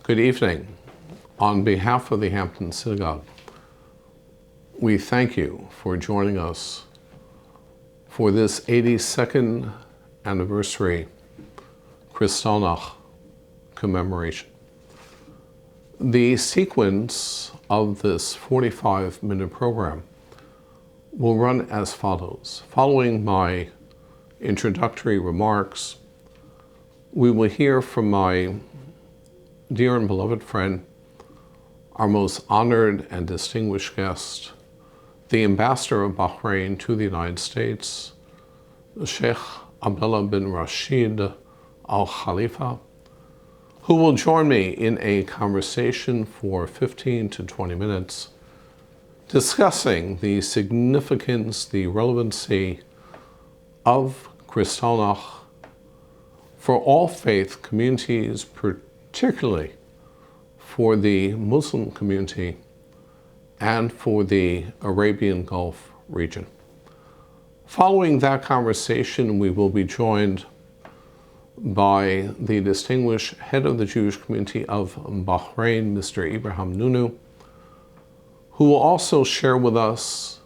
Good evening. On behalf of the Hampton Synagogue, we thank you for joining us for this 82nd anniversary Kristallnacht Commemoration. The sequence of this 45-minute program will run as follows. Following my introductory remarks, we will hear from my dear and beloved friend, our most honored and distinguished guest, the ambassador of Bahrain to the United States, Sheikh Abdulla bin Rashid Al Khalifa, who will join me in a conversation for 15 to 20 minutes discussing the significance, the relevancy of Kristallnacht for all faith communities, particularly for the Muslim community and for the Arabian Gulf region. Following that conversation, we will be joined by the distinguished head of the Jewish community of Bahrain, Mr. Ebrahim Nonoo, who will also share with us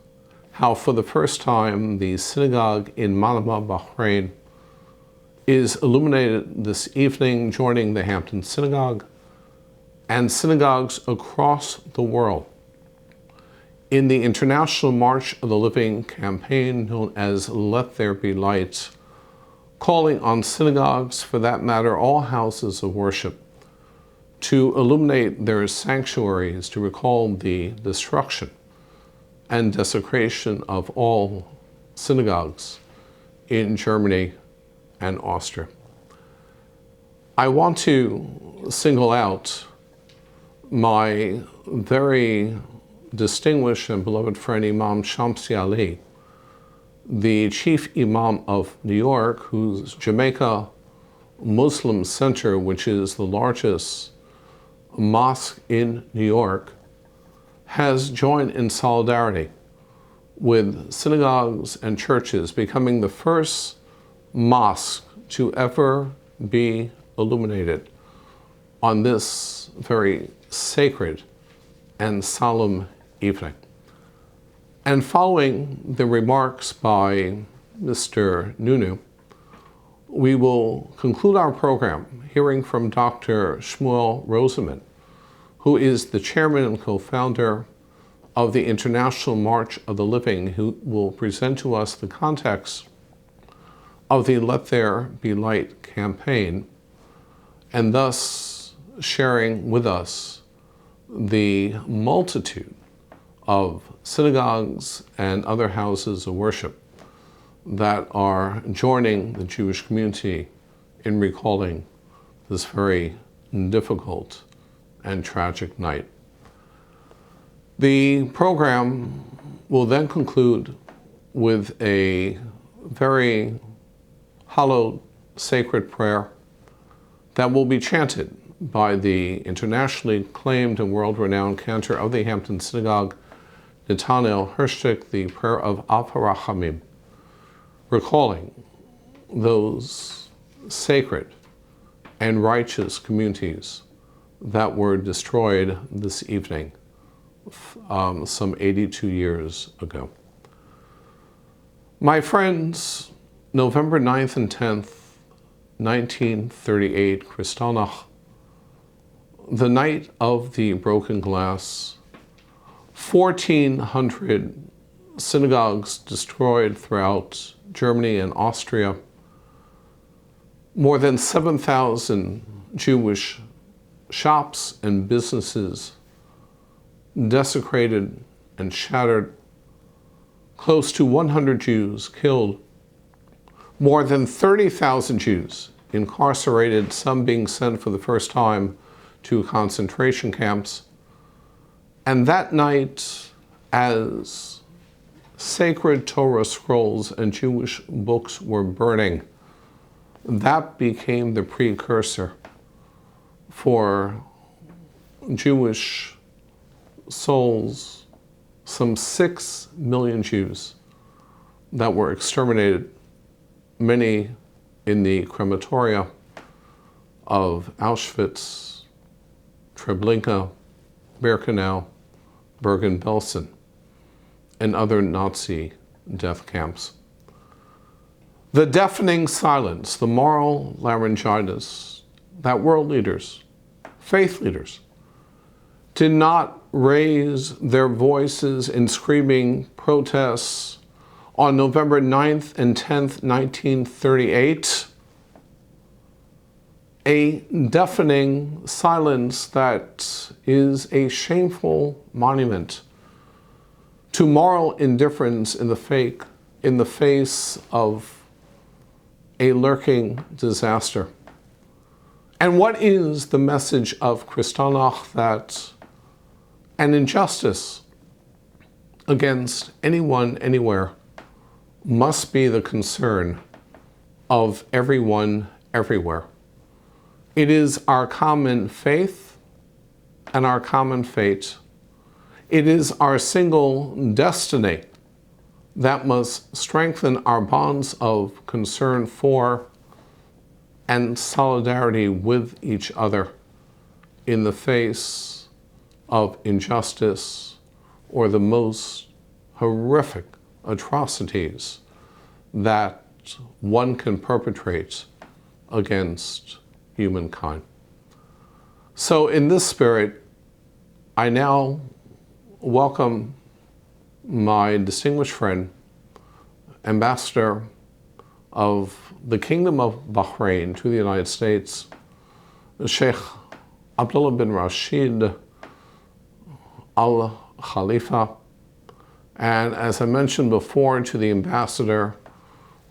how for the first time the synagogue in Manama, Bahrain is illuminated this evening, joining the Hampton Synagogue and synagogues across the world in the International March of the Living campaign known as Let There Be Light, calling on synagogues, for that matter, all houses of worship, to illuminate their sanctuaries to recall the destruction and desecration of all synagogues in Germany and Austria. I want to single out my very distinguished and beloved friend Imam Shamsi Ali, the chief imam of New York, whose Jamaica Muslim Center, which is the largest mosque in New York, has joined in solidarity with synagogues and churches, becoming the first mosque to ever be illuminated on this very sacred and solemn evening. And following the remarks by Mr. Nonoo, we will conclude our program hearing from Dr. Shmuel Rosenman, who is the chairman and co-founder of the International March of the Living, who will present to us the context of the Let There Be Light campaign, and thus sharing with us the multitude of synagogues and other houses of worship that are joining the Jewish community in recalling this very difficult and tragic night. The program will then conclude with a very hallowed sacred prayer that will be chanted by the internationally acclaimed and world-renowned cantor of the Hampton Synagogue, Netanel Hershtik, the prayer of Av HaRachamim, recalling those sacred and righteous communities that were destroyed this evening some 82 years ago. My friends, November 9th and 10th, 1938, Kristallnacht, the night of the broken glass, 1,400 synagogues destroyed throughout Germany and Austria, more than 7,000 Jewish shops and businesses desecrated and shattered, close to 100 Jews killed, more than 30,000 Jews incarcerated, some being sent for the first time to concentration camps. And that night, as sacred Torah scrolls and Jewish books were burning, that became the precursor for Jewish souls, some 6 million Jews that were exterminated, many in the crematoria of Auschwitz Treblinka, Birkenau, Bergen-Belsen, and other Nazi death camps. The deafening silence, the moral laryngitis that world leaders, faith leaders, did not raise their voices in screaming protests on November 9th and 10th, 1938, a deafening silence that is a shameful monument to moral indifference in the face of a lurking disaster. And what is the message of Kristallnacht? That an injustice against anyone, anywhere, must be the concern of everyone, everywhere. It is our common faith and our common fate. It is our single destiny that must strengthen our bonds of concern for and solidarity with each other in the face of injustice or the most horrific atrocities that one can perpetrate against humankind. So in this spirit, I now welcome my distinguished friend, Ambassador of the Kingdom of Bahrain to the United States, Sheikh Abdulla bin Rashid Al Khalifa. And as I mentioned before to the ambassador,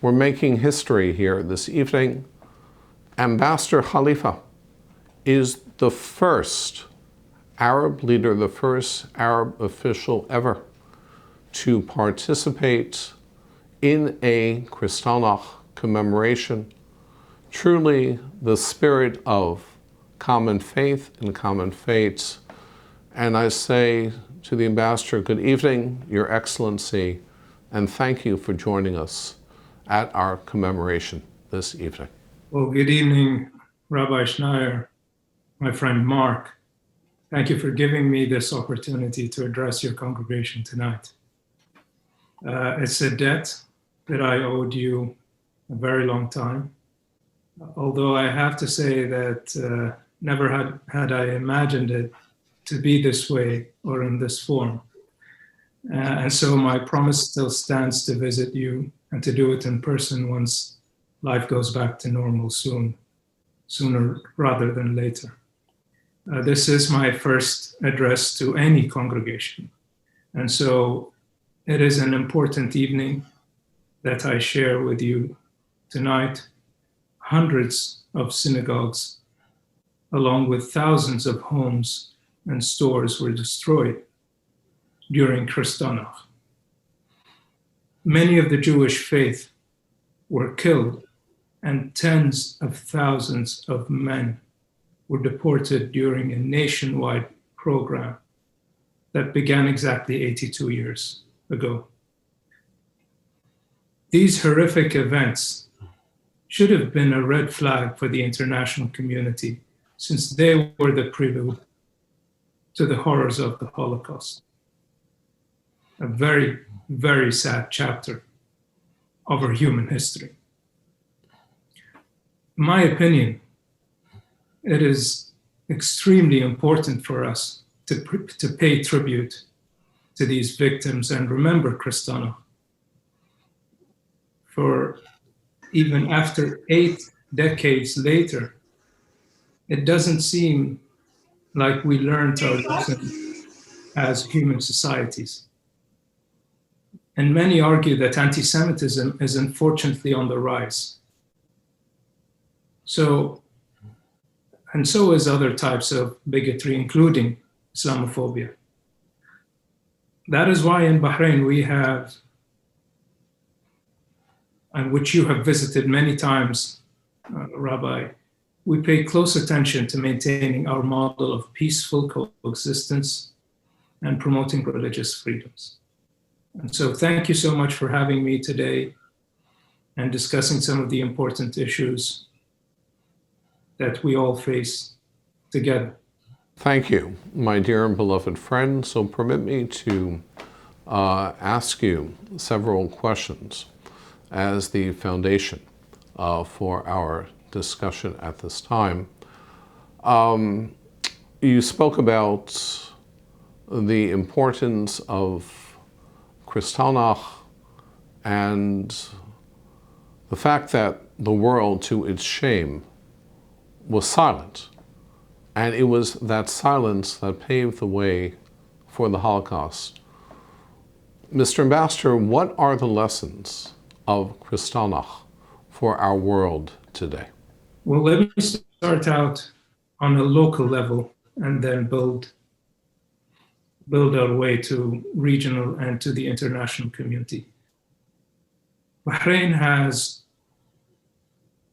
we're making history here this evening. Ambassador Khalifa is the first Arab leader, the first Arab official ever to participate in a Kristallnacht commemoration. Truly the spirit of common faith and common fates. And I say to the ambassador, good evening, Your Excellency, and thank you for joining us at our commemoration this evening. Well, good evening, Rabbi Schneier, my friend Marc. Thank you for giving me this opportunity to address your congregation tonight. It's a debt that I owed you a very long time, although I have to say that never had I imagined it to be this way or in this form. And so my promise still stands to visit you and to do it in person once life goes back to normal sooner rather than later. This is my first address to any congregation. And so it is an important evening that I share with you tonight. Hundreds of synagogues, along with thousands of homes and stores, were destroyed during Kristallnacht. Many of the Jewish faith were killed, and tens of thousands of men were deported during a nationwide program that began exactly 82 years ago. These horrific events should have been a red flag for the international community, since they were the prelude to the horrors of the Holocaust. A very, very sad chapter of our human history. In my opinion, it is extremely important for us to pay tribute to these victims and remember Kristallnacht. For even after 8 decades later, it doesn't seem like we learned our lesson as human societies. And many argue that anti-Semitism is unfortunately on the rise. So is other types of bigotry, including Islamophobia. That is why in Bahrain we have, and which you have visited many times, Rabbi, we pay close attention to maintaining our model of peaceful coexistence and promoting religious freedoms. And so thank you so much for having me today and discussing some of the important issues that we all face together. Thank you, my dear and beloved friend. So permit me to ask you several questions as the foundation for our discussion at this time. You spoke about the importance of Kristallnacht and the fact that the world, to its shame, was silent. And it was that silence that paved the way for the Holocaust. Mr. Ambassador, what are the lessons of Kristallnacht for our world today? Well, let me start out on a local level and then build our way to regional and to the international community. Bahrain has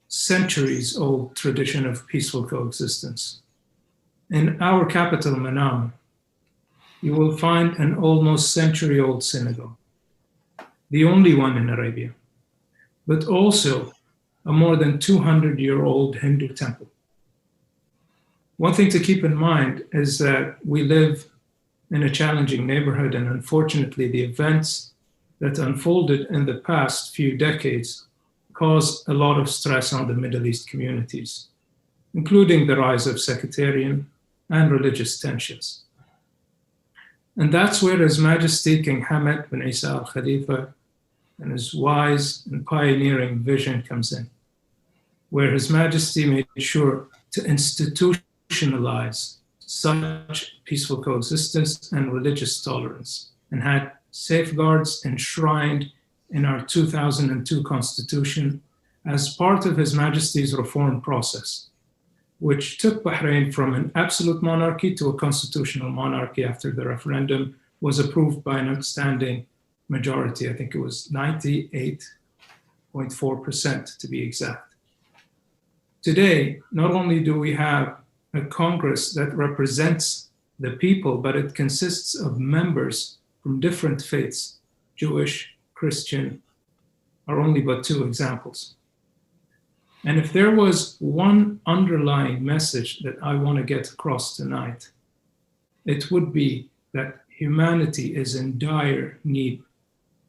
centuries-old tradition of peaceful coexistence. In our capital, Manama, you will find an almost century-old synagogue, the only one in Arabia, but also a more than 200-year-old Hindu temple. One thing to keep in mind is that we live in a challenging neighborhood, and unfortunately, the events that unfolded in the past few decades caused a lot of stress on the Middle East communities, including the rise of sectarian and religious tensions. And that's where His Majesty King Hamad bin Isa al Khalifa and his wise and pioneering vision comes in, where His Majesty made sure to institutionalize such peaceful coexistence and religious tolerance, and had safeguards enshrined in our 2002 Constitution as part of His Majesty's reform process, which took Bahrain from an absolute monarchy to a constitutional monarchy after the referendum was approved by an outstanding majority. I think it was 98.4% to be exact. Today, not only do we have a Congress that represents the people, but it consists of members from different faiths. Jewish, Christian are only but two examples. And if there was one underlying message that I want to get across tonight, it would be that humanity is in dire need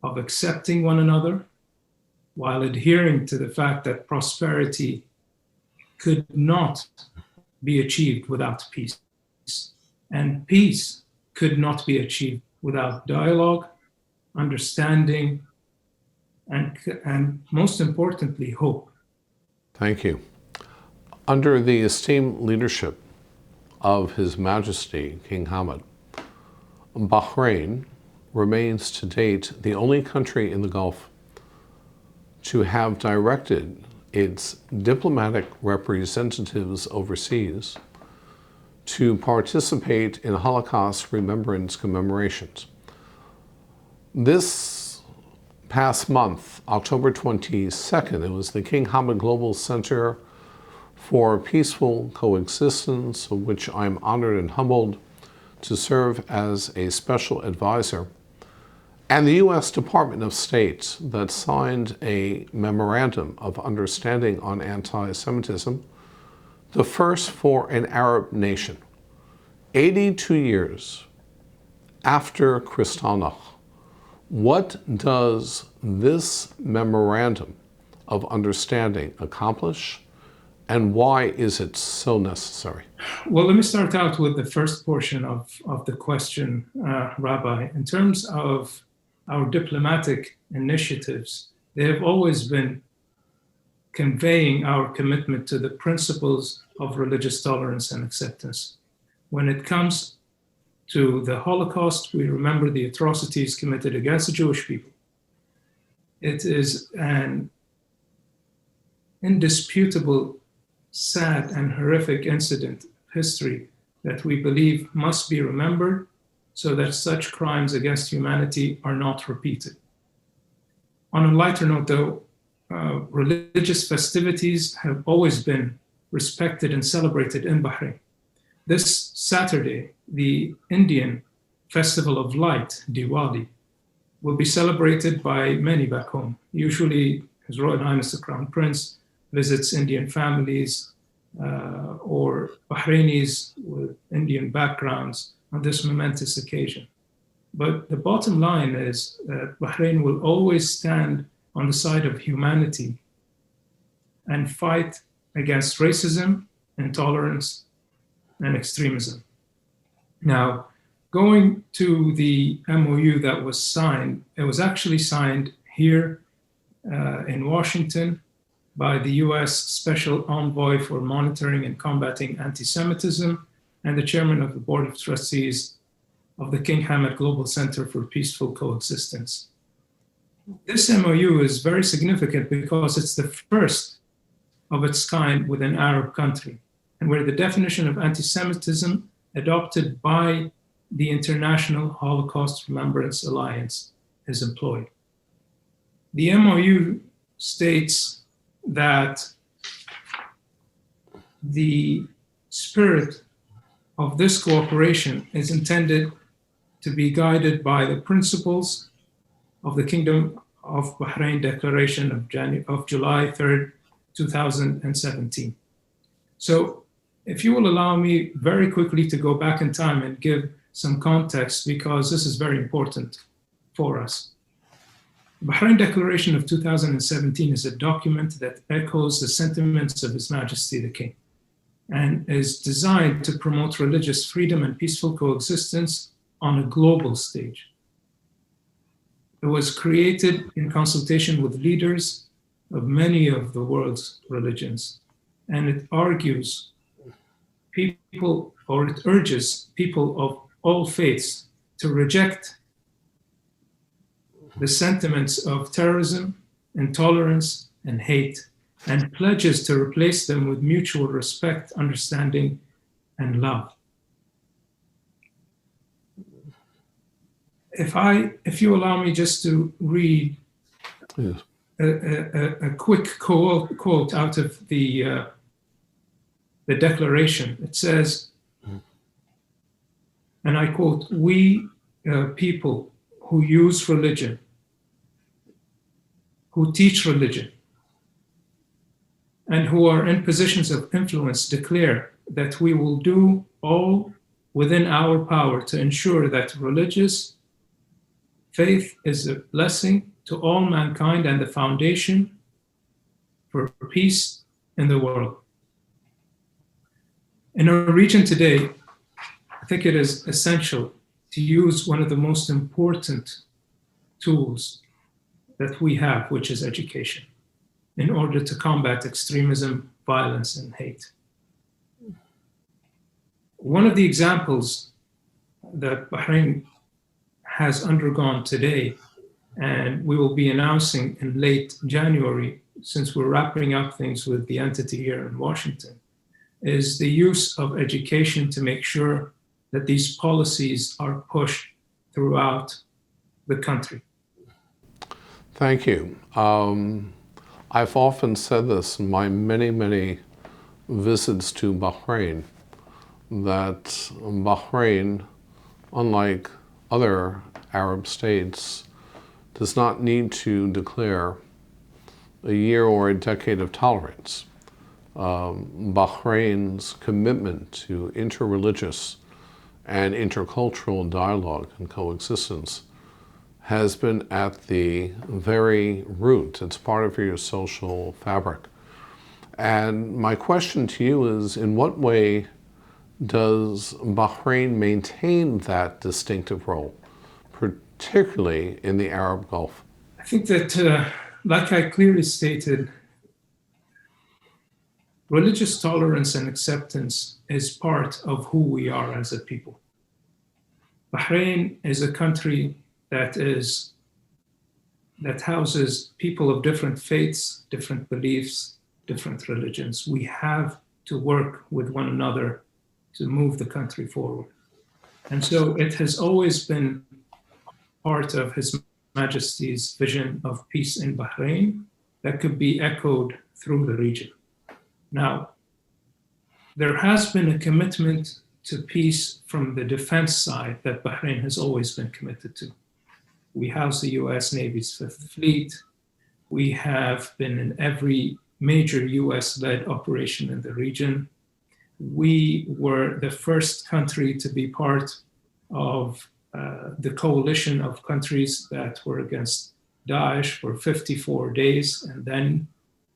of accepting one another while adhering to the fact that prosperity could not be achieved without peace. And peace could not be achieved without dialogue, understanding, and most importantly, hope. Thank you. Under the esteemed leadership of His Majesty King Hamad, Bahrain remains to date the only country in the Gulf to have directed its diplomatic representatives overseas to participate in Holocaust remembrance commemorations. This past month, October 22nd, it was the King Hamad Global Center for Peaceful Coexistence, of which I'm honored and humbled to serve as a special advisor, and the U.S. Department of State that signed a memorandum of understanding on anti-Semitism, the first for an Arab nation. 82 years after Kristallnacht, what does this memorandum of understanding accomplish, and why is it so necessary? Well, let me start out with the first portion of the question, Rabbi. In terms of our diplomatic initiatives, they have always been conveying our commitment to the principles of religious tolerance and acceptance. When it comes to the Holocaust, we remember the atrocities committed against the Jewish people. It is an indisputable, sad, and horrific incident of history that we believe must be remembered so that such crimes against humanity are not repeated. On a lighter note, though, religious festivities have always been respected and celebrated in Bahrain. This Saturday, the Indian Festival of Light, Diwali, will be celebrated by many back home. Usually, His Royal Highness the Crown Prince visits Indian families or Bahrainis with Indian backgrounds on this momentous occasion. But the bottom line is that Bahrain will always stand on the side of humanity and fight against racism, intolerance, and extremism. Now, going to the MOU that was signed, it was actually signed here in Washington by the US Special Envoy for Monitoring and Combating Anti-Semitism and the chairman of the Board of Trustees of the King Hamad Global Center for Peaceful Coexistence. This MOU is very significant because it's the first of its kind with an Arab country, and where the definition of anti-Semitism adopted by the International Holocaust Remembrance Alliance is employed. The MOU states that the spirit of this cooperation is intended to be guided by the principles of the Kingdom of Bahrain Declaration of July 3rd, 2017. So if you will allow me very quickly to go back in time and give some context, because this is very important for us. The Bahrain Declaration of 2017 is a document that echoes the sentiments of His Majesty the King and is designed to promote religious freedom and peaceful coexistence on a global stage. It was created in consultation with leaders of many of the world's religions, and it argues people, or it urges people of all faiths to reject the sentiments of terrorism, intolerance, and hate, and pledges to replace them with mutual respect, understanding, and love. If you allow me just to read Yes. a quick quote out of the declaration. It says, and I quote, "We people who use religion, who teach religion, and who are in positions of influence declare that we will do all within our power to ensure that religious faith is a blessing to all mankind and the foundation for peace in the world." In our region today, I think it is essential to use one of the most important tools that we have, which is education, in order to combat extremism, violence, and hate. One of the examples that Bahrain has undergone today, and we will be announcing in late January, since we're wrapping up things with the entity here in Washington, is the use of education to make sure that these policies are pushed throughout the country. Thank you. I've often said this in my many, many visits to Bahrain, that Bahrain, unlike other Arab states, does not need to declare a year or a decade of tolerance. Bahrain's commitment to interreligious and intercultural dialogue and coexistence has been at the very root. It's part of your social fabric. And my question to you is, in what way does Bahrain maintain that distinctive role, particularly in the Arab Gulf? I think that, like I clearly stated, religious tolerance and acceptance is part of who we are as a people. Bahrain is a country that houses people of different faiths, different beliefs, different religions. We have to work with one another to move the country forward. And so it has always been part of His Majesty's vision of peace in Bahrain that could be echoed through the region. Now, there has been a commitment to peace from the defense side that Bahrain has always been committed to. We house the US Navy's Fifth Fleet. We have been in every major US-led operation in the region. We were the first country to be part of the coalition of countries that were against Daesh for 54 days, and then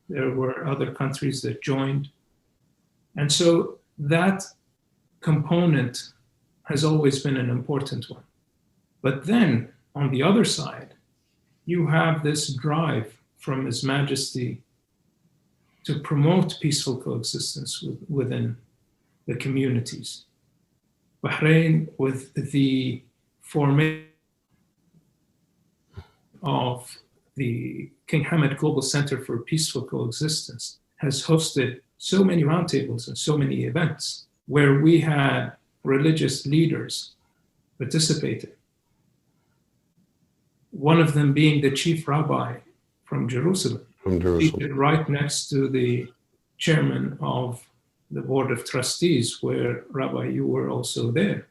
there were other countries that joined. And so that component has always been an important one. But then, on the other side, you have this drive from His Majesty to promote peaceful coexistence within the communities. Bahrain, with the formation of the King Hamad Global Center for Peaceful Coexistence, has hosted so many roundtables and so many events where we had religious leaders participating. One of them being the chief rabbi from Jerusalem, seated right next to the chairman of the board of trustees, where, Rabbi, you were also there.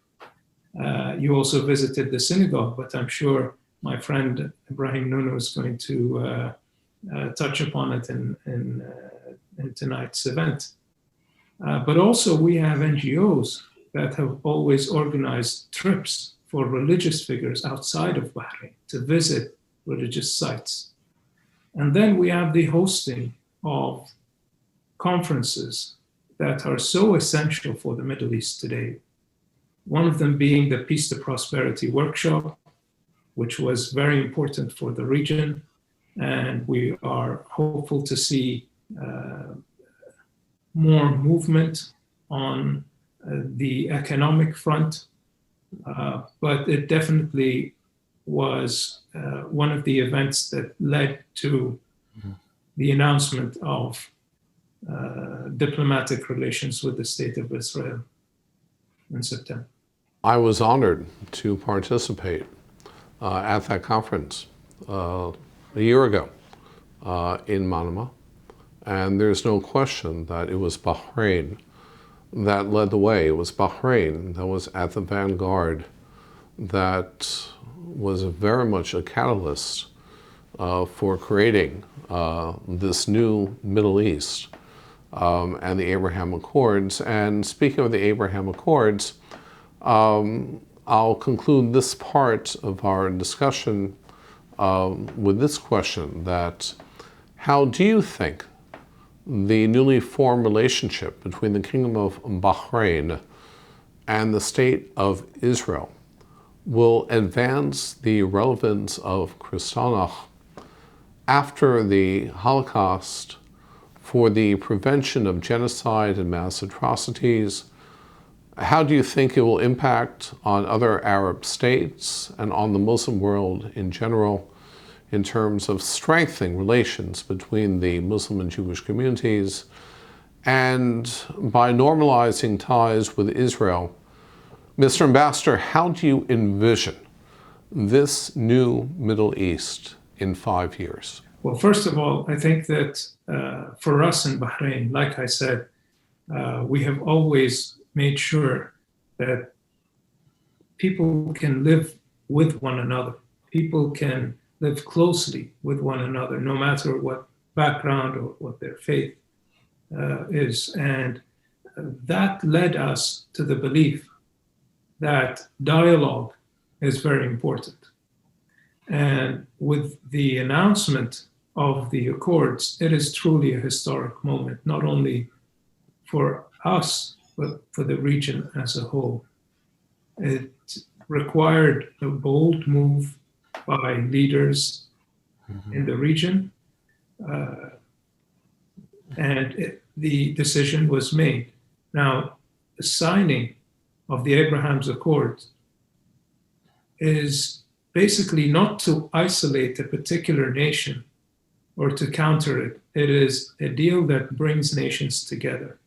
You also visited the synagogue, but I'm sure my friend Ebrahim Nonoo is going to touch upon it in tonight's event. But also we have NGOs that have always organized trips for religious figures outside of Bahrain to visit religious sites. And then we have the hosting of conferences that are so essential for the Middle East today. One of them being the Peace to Prosperity workshop, which was very important for the region. And we are hopeful to see more movement on the economic front. But it definitely was one of the events that led to the announcement of diplomatic relations with the State of Israel in September. I was honored to participate at that conference a year ago in Manama, and there's no question that it was Bahrain that led the way. It was Bahrain that was at the vanguard, that was very much a catalyst for creating this new Middle East and the Abraham Accords. And speaking of the Abraham Accords, I'll conclude this part of our discussion with this question, that how do you think the newly formed relationship between the Kingdom of Bahrain and the State of Israel will advance the relevance of Kristallnacht after the Holocaust for the prevention of genocide and mass atrocities? How do you think it will impact on other Arab states and on the Muslim world in general in terms of strengthening relations between the Muslim and Jewish communities, and by normalizing ties with Israel? Mr. Ambassador, how do you envision this new Middle East in 5 years? Well, first of all, I think that for us in Bahrain, like I said, we have always made sure that people can live with one another. People can live closely with one another, no matter what background or what their faith is. And that led us to the belief that dialogue is very important. And with the announcement of the Accords, it is truly a historic moment, not only for us, but for the region as a whole. It required a bold move by leaders in the region, and the decision was made. Now, the signing of the Abraham's Accords is basically not to isolate a particular nation or to counter it. It is a deal that brings nations together,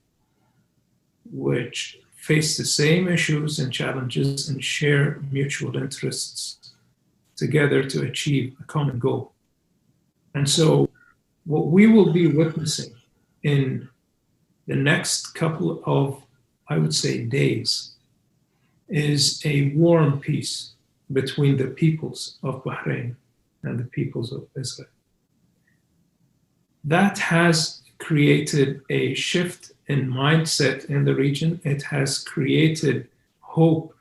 which face the same issues and challenges and share mutual interests together to achieve a common goal. And so what we will be witnessing in the next couple of, I would say, days is a warm peace between the peoples of Bahrain and the peoples of Israel. That has created a shift in mindset in the region. It has created hope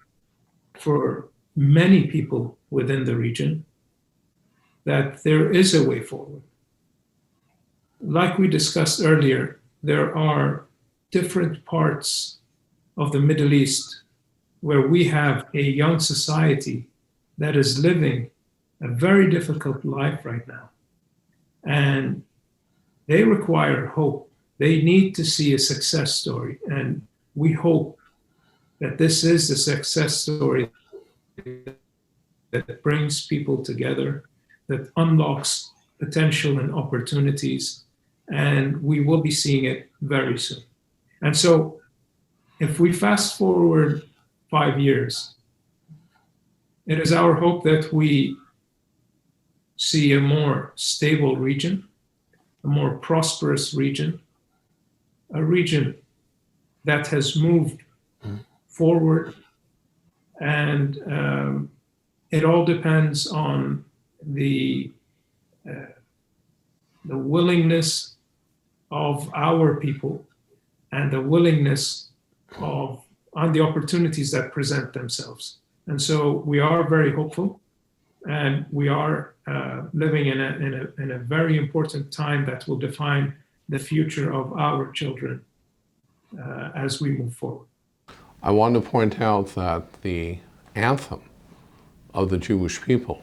for many people within the region that there is a way forward. Like we discussed earlier, there are different parts of the Middle East where we have a young society that is living a very difficult life right now. And they require hope. They need to see a success story. And we hope that this is the success story that brings people together, that unlocks potential and opportunities. And we will be seeing it very soon. And so if we fast forward 5 years, it is our hope that we see a more stable region, a more prosperous region, a region that has moved forward. And it all depends on the willingness of our people and the willingness on the opportunities that present themselves. And so we are very hopeful, and we are living in a very important time that will define the future of our children as we move forward. I want to point out that the anthem of the Jewish people,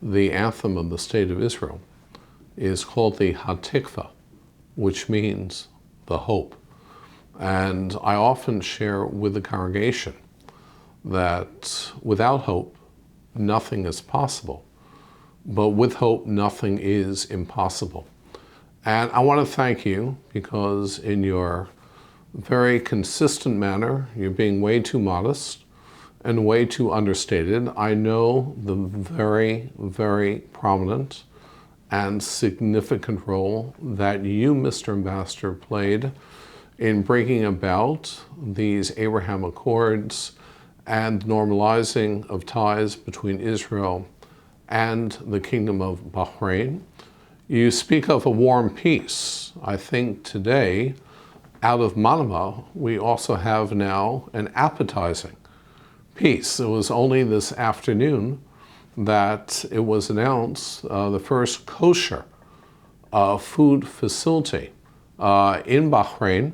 the anthem of the State of Israel, is called the Hatikva, which means the hope. And I often share with the congregation that without hope, nothing is possible. But with hope, nothing is impossible. And I want to thank you because in your very consistent manner, you're being way too modest and way too understated. I know the very, very prominent and significant role that you, Mr. Ambassador, played in bringing about these Abraham Accords and normalizing of ties between Israel and the Kingdom of Bahrain. You speak of a warm peace. I think today, out of Manama, we also have now an appetizing peace. It was only this afternoon that it was announced the first kosher food facility in Bahrain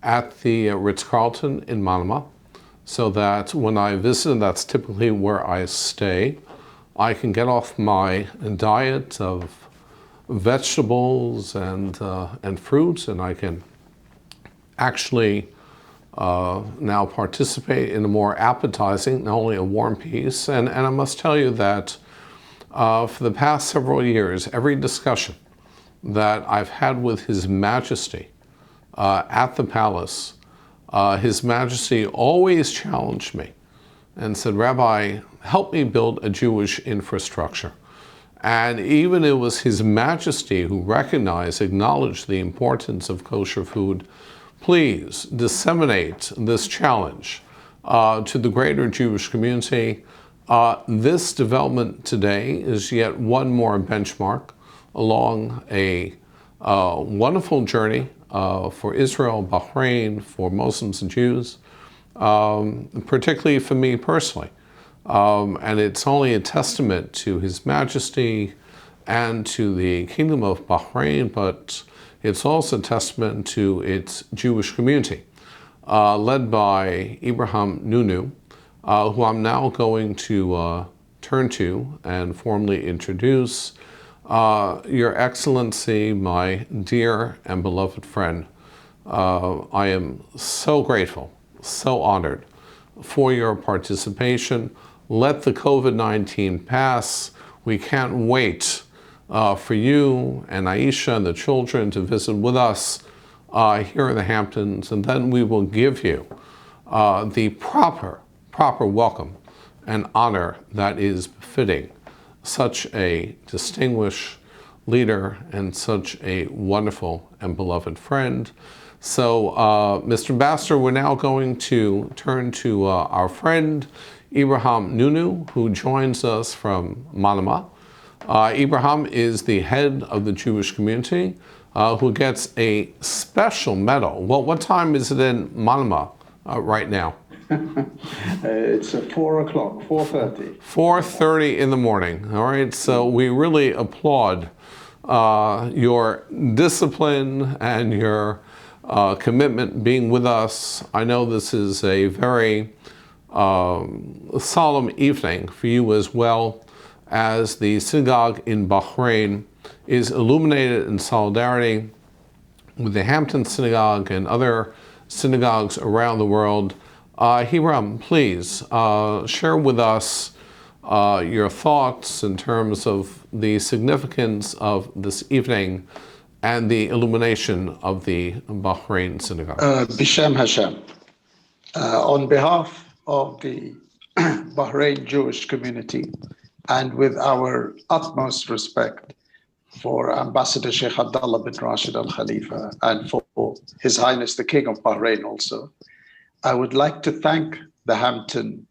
at the Ritz-Carlton in Manama, so that when I visit, and that's typically where I stay, I can get off my diet of vegetables and fruits, and I can actually now participate in a more appetizing, not only a warm peace. And I must tell you that for the past several years, every discussion that I've had with His Majesty at the palace, His Majesty always challenged me and said, Rabbi, help me build a Jewish infrastructure. And even it was His Majesty who recognized, acknowledged the importance of kosher food. Please disseminate this challenge to the greater Jewish community. This development today is yet one more benchmark along a wonderful journey for Israel, Bahrain, for Muslims and Jews, particularly for me personally. And it's only a testament to His Majesty and to the Kingdom of Bahrain, but it's also a testament to its Jewish community, led by Ebrahim Nonoo, who I'm now going to turn to and formally introduce. Your Excellency, my dear and beloved friend, I am so grateful, so honored for your participation. Let the COVID-19 pass. We can't wait for you and Aisha and the children to visit with us here in the Hamptons, and then we will give you the proper welcome and honor that is befitting such a distinguished leader and such a wonderful and beloved friend. So, Mr. Ambassador, we're now going to turn to our friend, Ebrahim Nonoo, who joins us from Manama. Ebrahim is the head of the Jewish community who gets a special medal. Well, what time is it in Manama right now? It's at 4 o'clock, 4:30. 4:30 in the morning. All right, so we really applaud your discipline and your commitment being with us. I know this is a very solemn evening for you as well, as the synagogue in Bahrain is illuminated in solidarity with the Hampton Synagogue and other synagogues around the world. Ebrahim, please share with us your thoughts in terms of the significance of this evening and the illumination of the Bahrain Synagogue. Bishem Hashem. On behalf of the Bahrain Jewish community, and with our utmost respect for Ambassador Sheikh Abdulla bin Rashid Al Khalifa and for His Highness the King of Bahrain also, I would like to thank the Hampton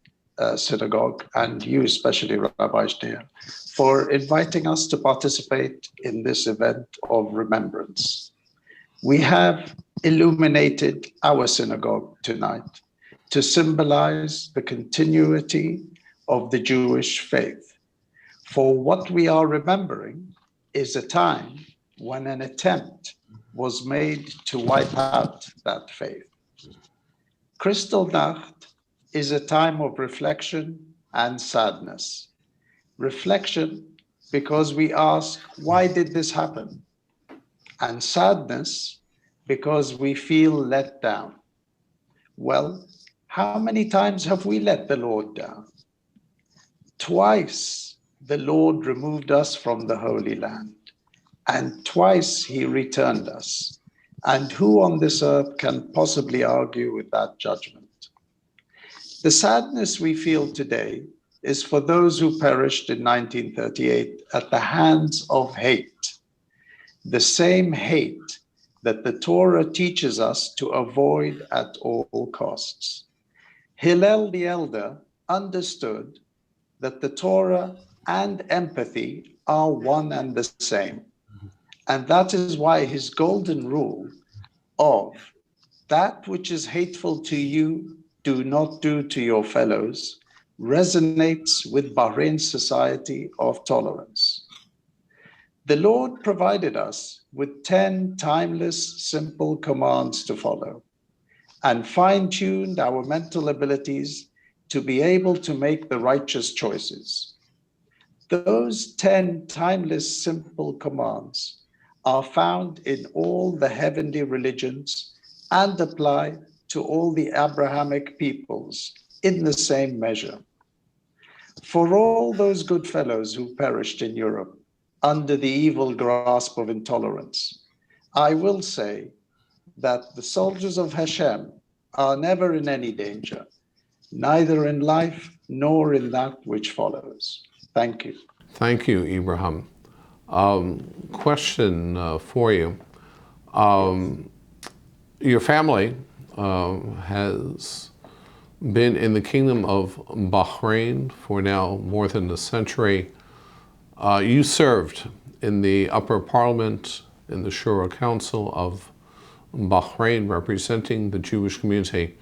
Synagogue and you especially, Rabbi Schneier, for inviting us to participate in this event of remembrance. We have illuminated our synagogue tonight to symbolize the continuity of the Jewish faith. For what we are remembering is a time when an attempt was made to wipe out that faith. Kristallnacht is a time of reflection and sadness. Reflection because we ask, why did this happen? And sadness because we feel let down. Well, how many times have we let the Lord down? Twice the Lord removed us from the Holy Land, and twice he returned us. And who on this earth can possibly argue with that judgment? The sadness we feel today is for those who perished in 1938 at the hands of hate, the same hate that the Torah teaches us to avoid at all costs. Hillel the Elder understood that the Torah and empathy are one and the same. And that is why his golden rule of that which is hateful to you, do not do to your fellows, resonates with Bahrain's society of tolerance. The Lord provided us with 10 timeless, simple commands to follow, and fine-tuned our mental abilities to be able to make the righteous choices. Those 10 timeless, simple commands are found in all the heavenly religions and apply to all the Abrahamic peoples in the same measure. For all those good fellows who perished in Europe under the evil grasp of intolerance, I will say that the soldiers of Hashem are never in any danger, neither in life nor in that which follows. Thank you. Thank you, Ebrahim. Question for you. Your family has been in the Kingdom of Bahrain for now more than a century. You served in the upper parliament, in the Shura Council of Bahrain, representing the Jewish community.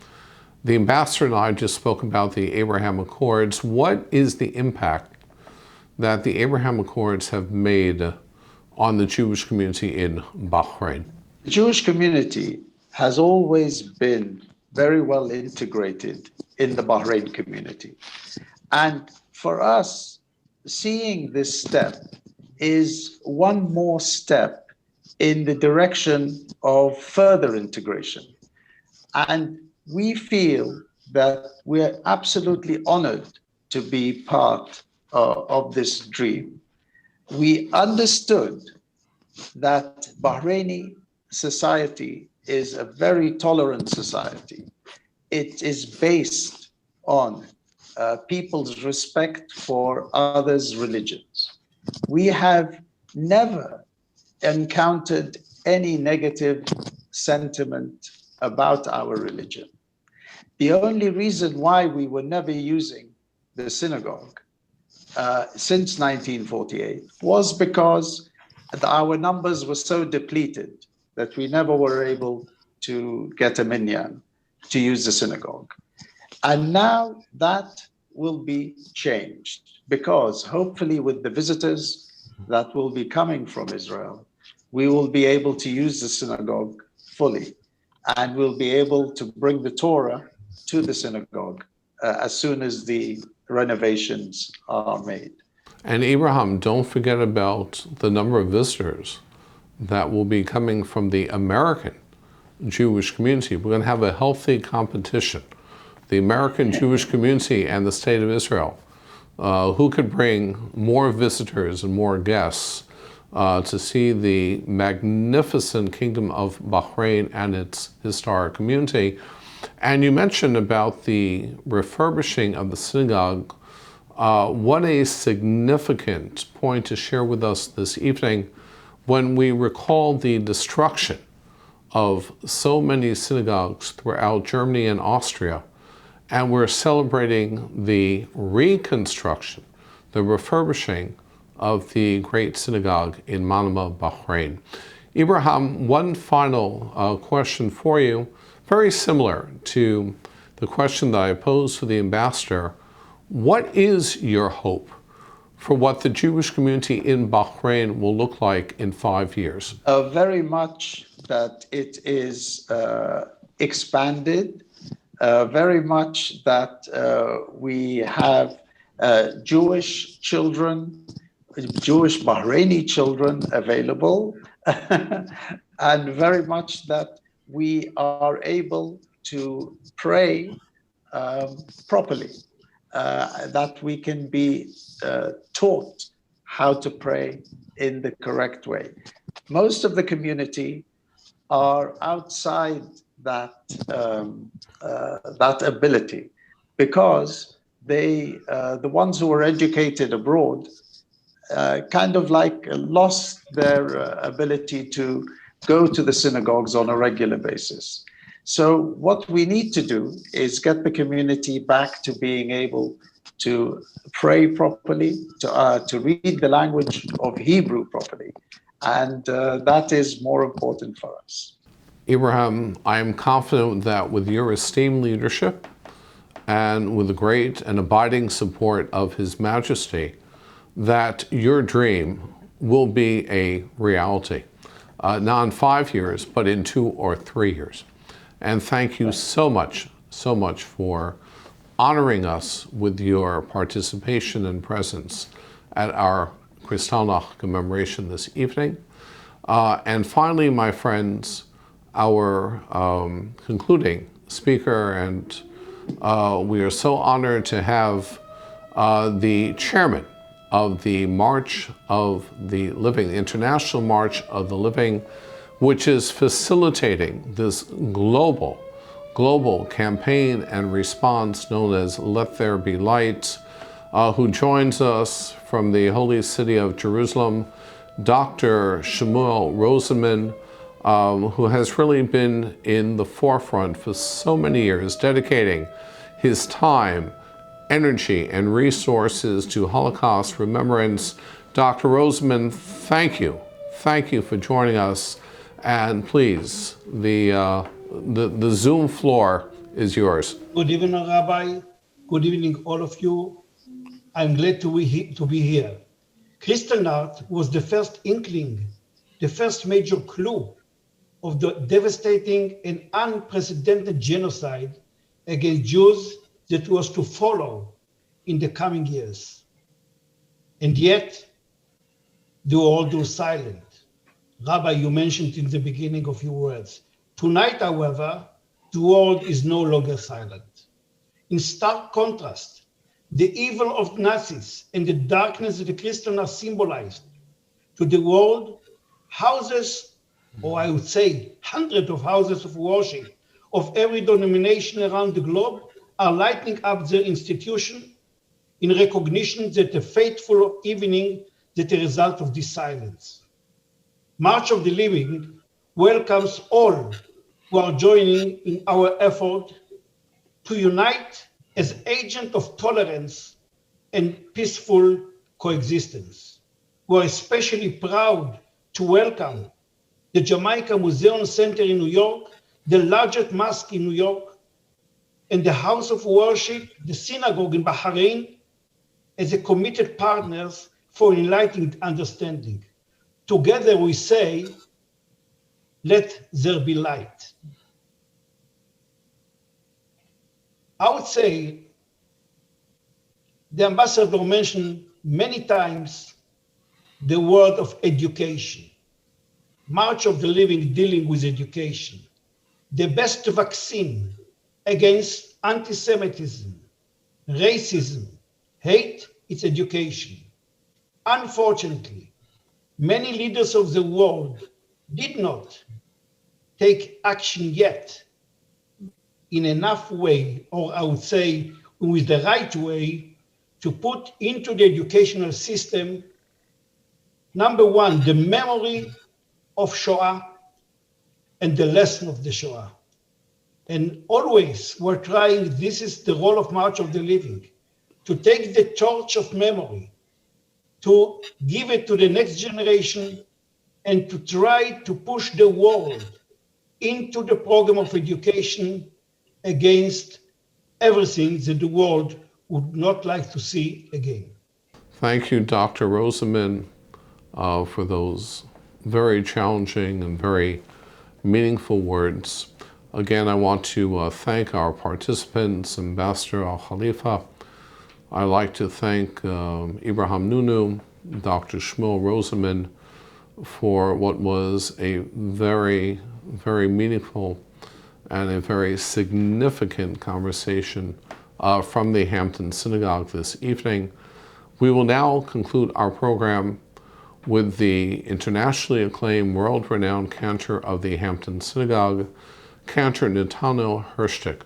The ambassador and I just spoke about the Abraham Accords. What is the impact that the Abraham Accords have made on the Jewish community in Bahrain? The Jewish community has always been very well integrated in the Bahrain community. And for us, seeing this step is one more step in the direction of further integration. And we feel that we're absolutely honored to be part of this dream. We understood that Bahraini society is a very tolerant society. It is based on people's respect for others' religions. We have never encountered any negative sentiment about our religion. The only reason why we were never using the synagogue since 1948 was because our numbers were so depleted that we never were able to get a minyan to use the synagogue. And now that will be changed, because hopefully with the visitors that will be coming from Israel, we will be able to use the synagogue fully, and we'll be able to bring the Torah to the synagogue as soon as the renovations are made. And Ebrahim, don't forget about the number of visitors that will be coming from the American Jewish community. We're going to have a healthy competition. The American Jewish community and the State of Israel, who could bring more visitors and more guests to see the magnificent Kingdom of Bahrain and its historic community. And you mentioned about the refurbishing of the synagogue. What a significant point to share with us this evening when we recall the destruction of so many synagogues throughout Germany and Austria, and we're celebrating the reconstruction, the refurbishing of the great synagogue in Manama, Bahrain. Ebrahim, one final question for you, very similar to the question that I posed to the ambassador. What is your hope for what the Jewish community in Bahrain will look like in 5 years? Very much that it is expanded, very much that we have Jewish children, Jewish Bahraini children available, and very much that we are able to pray properly, that we can be taught how to pray in the correct way. Most of the community are outside that that ability, because they, the ones who were educated abroad, kind of like lost their ability to go to the synagogues on a regular basis. So what we need to do is get the community back to being able to pray properly, to read the language of Hebrew properly. And that is more important for us. Ebrahim, I am confident that with your esteemed leadership and with the great and abiding support of His Majesty, that your dream will be a reality, not in 5 years, but in 2 or 3 years. And thank you so much for honoring us with your participation and presence at our Kristallnacht Commemoration this evening. And finally, my friends, our concluding speaker, and we are so honored to have the chairman of the March of the Living, the International March of the Living, which is facilitating this global campaign and response known as Let There Be Light, who joins us from the Holy City of Jerusalem, Dr. Shmuel Rosenman, who has really been in the forefront for so many years, dedicating his time, energy, and resources to Holocaust remembrance. Dr. Rosenman, thank you. Thank you for joining us. And please, the Zoom floor is yours. Good evening, Rabbi. Good evening, all of you. I'm glad to be here. Kristallnacht was the first inkling, the first major clue of the devastating and unprecedented genocide against Jews that was to follow in the coming years. And yet, the world was silent. Rabbi, you mentioned in the beginning of your words. Tonight, however, the world is no longer silent. In stark contrast, the evil of Nazis and the darkness that the Kristallnacht symbolized to the world, houses, or I would say hundreds of houses of worship of every denomination around the globe are lighting up their institution in recognition that the fateful evening that the result of this silence. March of the Living welcomes all who are joining in our effort to unite as agents of tolerance and peaceful coexistence. We are especially proud to welcome the Jamaica Museum Center in New York, the largest mosque in New York, and the house of worship, the synagogue in Bahrain, as a committed partners for enlightened understanding. Together we say, let there be light. I would say the ambassador mentioned many times the word of education. March of the Living dealing with education. The best vaccine against anti-Semitism, racism, hate, is education. Unfortunately, many leaders of the world did not take action yet in enough way, or I would say with the right way, to put into the educational system, number one, the memory of Shoah and the lesson of the Shoah. And always we're trying, this is the role of March of the Living, to take the torch of memory, to give it to the next generation, and to try to push the world into the program of education against everything that the world would not like to see again. Thank you, Dr. Rosenman, for those very challenging and very meaningful words. Again, I want to thank our participants, Ambassador Khalifa. I'd like to thank Ebrahim Nonoo, Dr. Shmuel Rosenman, for what was a very, very meaningful and a very significant conversation from the Hampton Synagogue this evening. We will now conclude our program with the internationally acclaimed, world-renowned cantor of the Hampton Synagogue, Cantor Netano Hirschtick,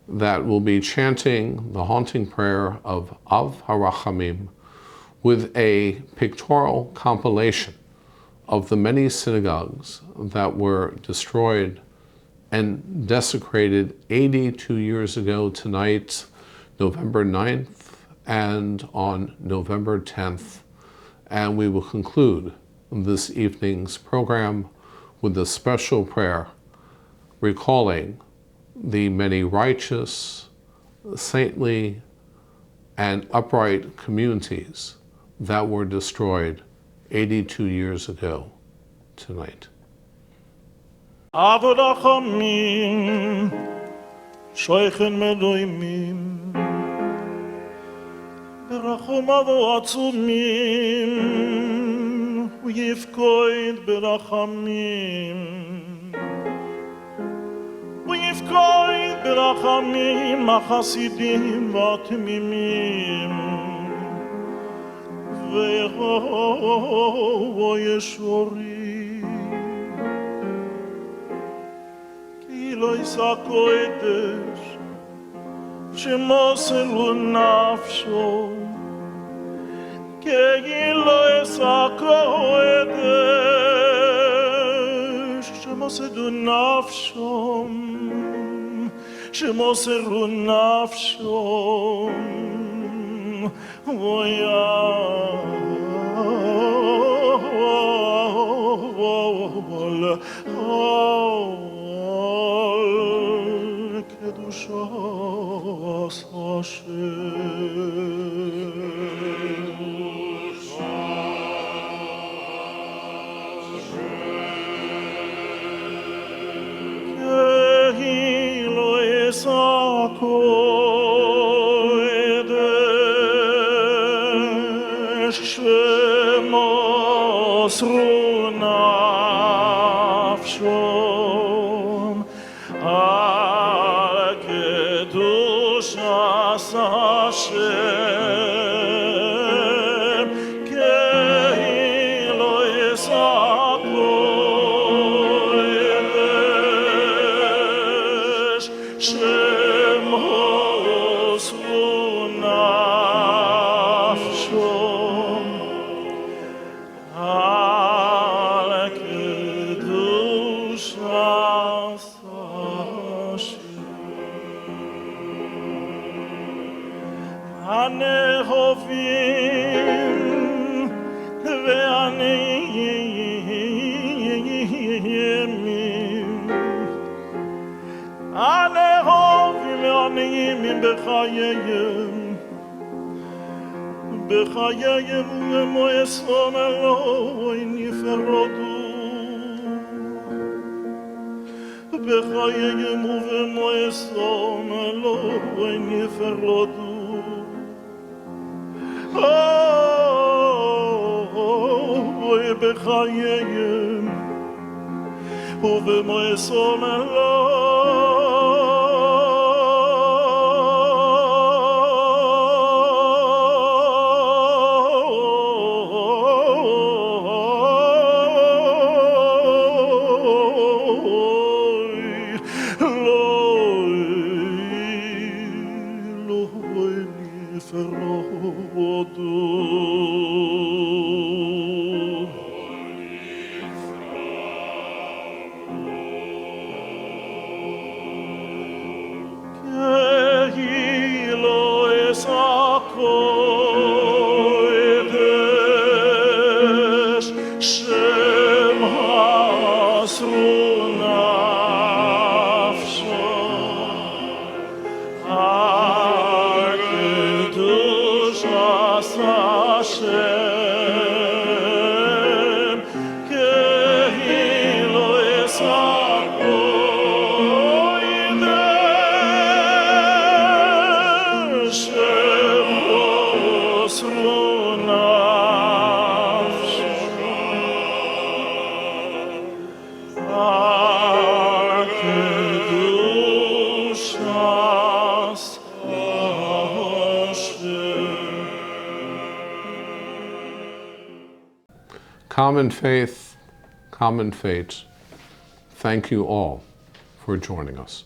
that will be chanting the haunting prayer of Av HaRachamim with a pictorial compilation of the many synagogues that were destroyed and desecrated 82 years ago tonight, November 9th, and on November 10th. And we will conclude this evening's program with a special prayer recalling the many righteous, saintly, and upright communities that were destroyed 82 years ago tonight. Avrachamim, Shaikh Meloimim, Berachom Avo Atzumim, Uyifkoid Berachamim, Uyifkoid Berachamim, Achasidim Vatmimim, Veho Yeshori. Lo isakoedes shemoselu nafsho ke lo isakoedes shemoselu nafsho shemoselu nafsho voya Kedushas Hashem Kehi lo esakoedesh shemosru nafshom Hashem Kehi lo isakoedesh shemosru nafshom al kedushas Hanehovim ve'aniyim נעימים בחייהם, בחייהם ומועסון אלוהי נפרדו, בחייהם ובמועסון אלוהי נפרדו. בחייהם ובמועסון Common faith, common fate. Thank you all for joining us.